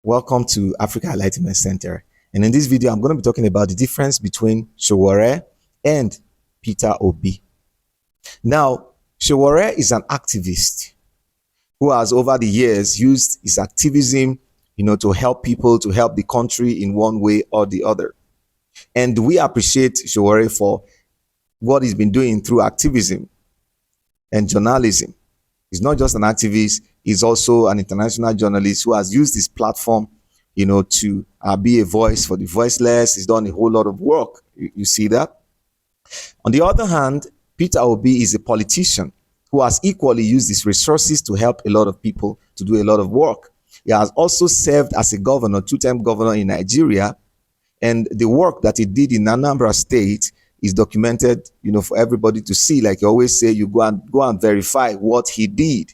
Welcome to Africa Enlightenment Center. And in this video, I'm going to be talking about the difference between Sowore and Peter Obi. Now, Sowore is an activist who has over the years used his activism, to help people, to help the country in one way or the other. And we appreciate Sowore for what he's been doing through activism and journalism. He's not just an activist, he's also an international journalist who has used his platform, to be a voice for the voiceless. He's done a whole lot of work. You see that? On the other hand, Peter Obi is a politician who has equally used his resources to help a lot of people to do a lot of work. He has also served as a governor, two-time governor in Nigeria, and the work that he did in Anambra State is documented, for everybody to see. Like you always say, you go and verify what he did.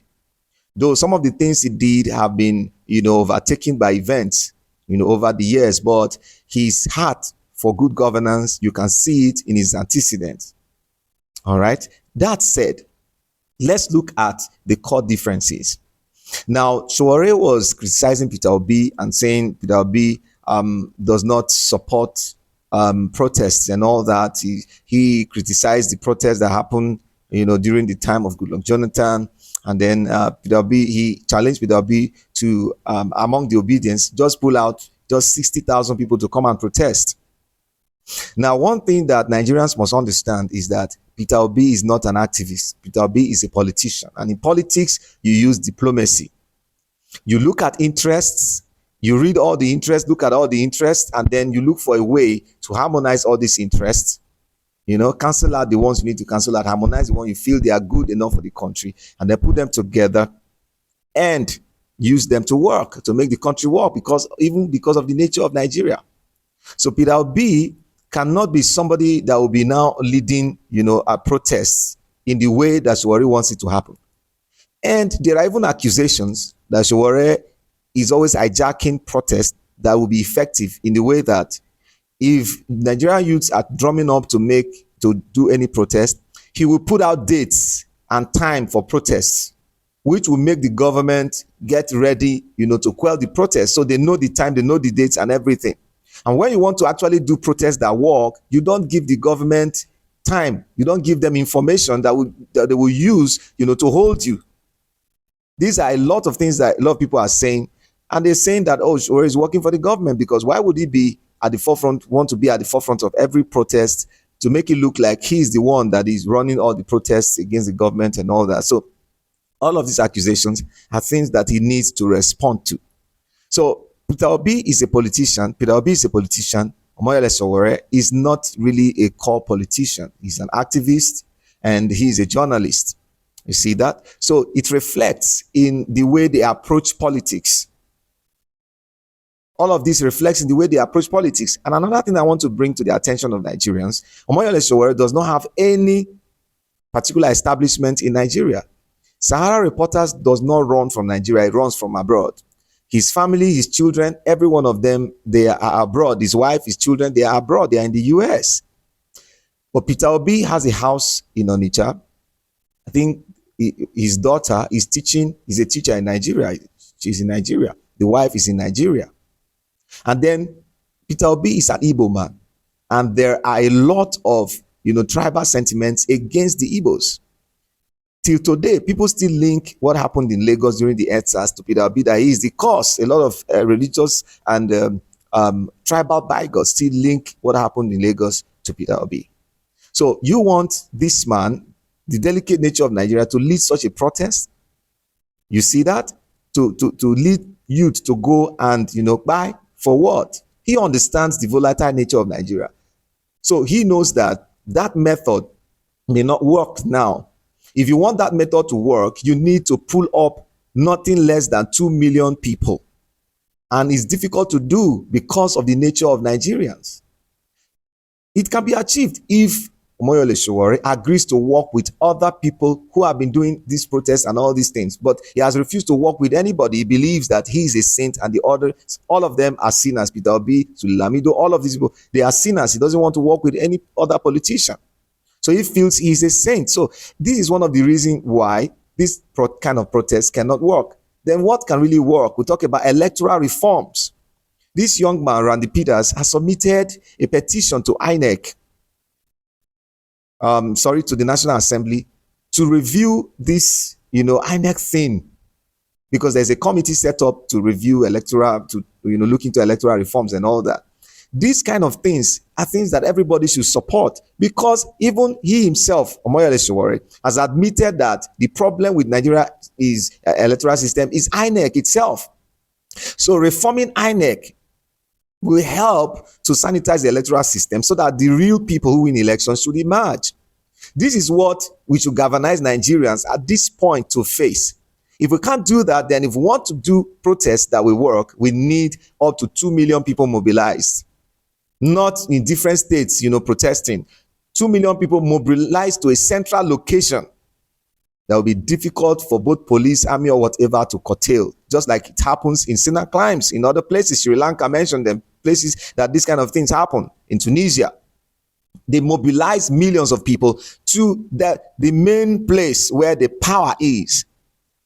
Though some of the things he did have been, overtaken by events, over the years, but his heart for good governance, you can see it in his antecedents. All right. That said, let's look at the core differences. Now, Sowore was criticizing Peter Obi and saying Peter Obi does not support protests and all that. He criticized the protests that happened, during the time of Goodluck Jonathan. And then he challenged Peter Obi to, among the obedience, just pull out just 60,000 people to come and protest. Now, one thing that Nigerians must understand is that Peter Obi is not an activist. Peter Obi is a politician. And in politics, you use diplomacy. You look at interests, you read all the interests, look at all the interests, and then you look for a way to harmonize all these interests. Cancel out the ones you need to cancel out, harmonize the ones you feel they are good enough for the country, and then put them together and use them to work, to make the country work, because of the nature of Nigeria. So Peter Obi cannot be somebody that will be now leading, a protests in the way that Sowore wants it to happen. And there are even accusations that Sowore is always hijacking protests that will be effective in the way that if Nigerian youths are drumming up to do any protest, he will put out dates and time for protests, which will make the government get ready, to quell the protest. So they know the time, they know the dates and everything. And when you want to actually do protests that work, you don't give the government time. You don't give them information that they will use, to hold you. These are a lot of things that a lot of people are saying. And they're saying that, Sowore is working for the government, because why would he be at the forefront, want to be at the forefront of every protest to make it look like he's the one that is running all the protests against the government and all that? So all of these accusations are things that he needs to respond to. So Peter Obi is a politician. Omoyele Sowore is not really a core politician. He's an activist and he's a journalist. You see that? So it reflects in the way they approach politics. All of this reflects in the way they approach politics. And another thing I want to bring to the attention of Nigerians, Omoyele Sowore does not have any particular establishment in Nigeria. Sahara Reporters does not run from Nigeria, it runs from abroad. His family, his children, every one of them, they are abroad. His wife, his children, they are abroad, they are in the US. But Peter Obi has a house in Onitsha. I think his daughter is a teacher in Nigeria. She's in Nigeria. The wife is in Nigeria. And then Peter Obi is an Igbo man. And there are a lot of, tribal sentiments against the Igbos. Till today, people still link what happened in Lagos during the EndSARS to Peter Obi, that he is the cause. A lot of religious and tribal bigots still link what happened in Lagos to Peter Obi. So you want this man, the delicate nature of Nigeria, to lead such a protest? You see that? To lead youth to go and, buy? For what? He understands the volatile nature of Nigeria. So he knows that method may not work now. If you want that method to work, you need to pull up nothing less than 2 million people. And it's difficult to do because of the nature of Nigerians. It can be achieved if Omoyele Sowore agrees to work with other people who have been doing these protests and all these things. But he has refused to work with anybody. He believes that he is a saint and the others, all of them are sinners. Peter Obi, Lamido, all of these people, they are sinners. He doesn't want to work with any other politician. So he feels he is a saint. So this is one of the reasons why this kind of protest cannot work. then what can really work? We talk about electoral reforms. This young man, Randy Peters, has submitted a petition to INEC, to the National Assembly, to review this, INEC thing, because there's a committee set up to review electoral, to look into electoral reforms and all that. These kind of things are things that everybody should support, because even he himself, Omoyele Sowore, has admitted that the problem with Nigeria is electoral system is INEC itself. So reforming INEC will help to sanitize the electoral system so that the real people who win elections should emerge. This is what we should galvanize Nigerians at this point to face. If we can't do that, then if we want to do protests that will work, we need up to 2 million people mobilized. Not in different states, protesting. 2 million people mobilized to a central location that will be difficult for both police, army, or whatever to curtail, just like it happens in Sinai climes in other places. Sri Lanka mentioned them, places that this kind of things happen. In Tunisia, they mobilize millions of people to the main place where the power is,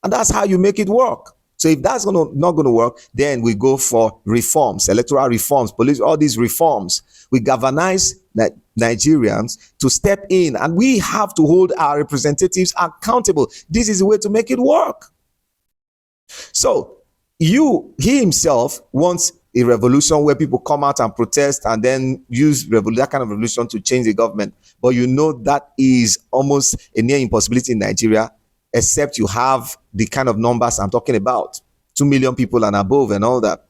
and that's how you make it work. So if that's not going to work, then we go for reforms, electoral reforms, police, all these reforms. We galvanize Nigerians to step in, and we have to hold our representatives accountable. This is the way to make it work. So he himself wants a revolution where people come out and protest and then use that kind of revolution to change the government. But that is almost a near impossibility in Nigeria, except you have the kind of numbers I'm talking about, 2 million people and above and all that.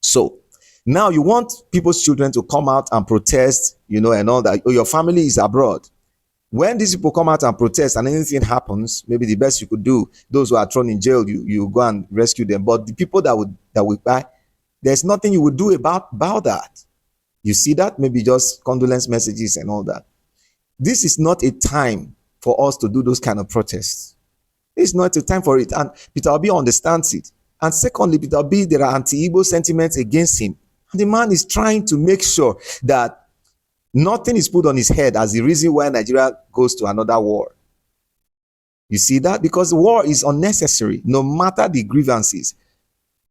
So now you want people's children to come out and protest, and all that. Your family is abroad. When these people come out and protest and anything happens, maybe the best you could do, those who are thrown in jail, you go and rescue them. But the people that would buy, there's nothing you would do about that. You see that? Maybe just condolence messages and all that. This is not a time for us to do those kind of protests. It's not a time for it. And Peter Obi understands it. And secondly, Peter Obi, there are anti-Igbo sentiments against him. And the man is trying to make sure that nothing is put on his head as the reason why Nigeria goes to another war. You see that? Because war is unnecessary, no matter the grievances.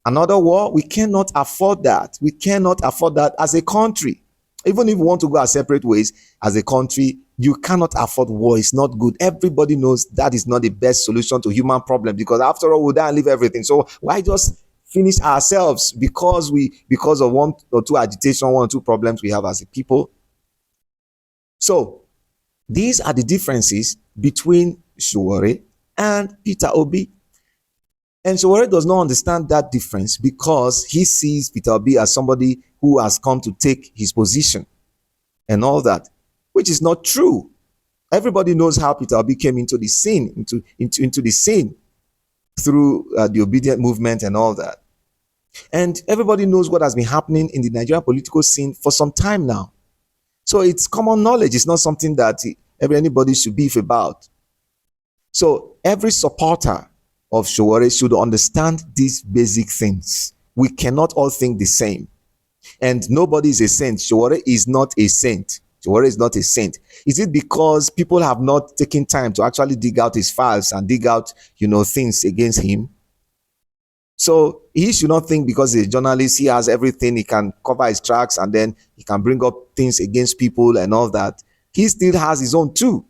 Another war, we cannot afford that. We cannot afford that as a country. Even if we want to go our separate ways as a country, you cannot afford war. It's not good. Everybody knows that is not the best solution to human problem, because after all, we'll die and leave everything. So why just finish ourselves because of one or two agitation, one or two problems we have as a people? So these are the differences between Sowore and Peter Obi. And Sowore does not understand that difference because he sees Peter Obi as somebody who has come to take his position and all that, which is not true. Everybody knows how Peter Obi came into the scene, into the scene through the obedient movement and all that. And everybody knows what has been happening in the Nigerian political scene for some time now. So it's common knowledge. It's not something that anybody should beef about. So every supporter of Sowore should understand these basic things. We cannot all think the same. And nobody is a saint. Sowore is not a saint. Sowore is not a saint. Is it because people have not taken time to actually dig out his files and dig out, things against him? So he should not think because he's a journalist, he has everything, he can cover his tracks and then he can bring up things against people and all that. He still has his own too.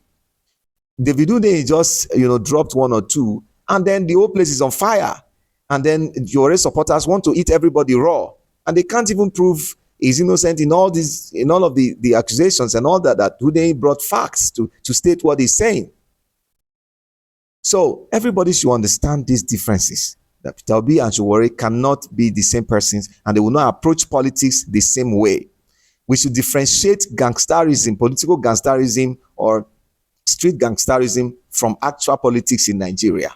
Davido just, dropped one or two, and then the whole place is on fire. And then your supporters want to eat everybody raw. And they can't even prove he's innocent in all of the accusations and all that Davido brought facts to state what he's saying. So everybody should understand these differences. That Peter Obi and Sowore cannot be the same persons, and they will not approach politics the same way. We should differentiate gangsterism, political gangsterism, or street gangsterism from actual politics in Nigeria.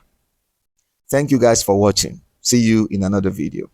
Thank you guys for watching. See you in another video.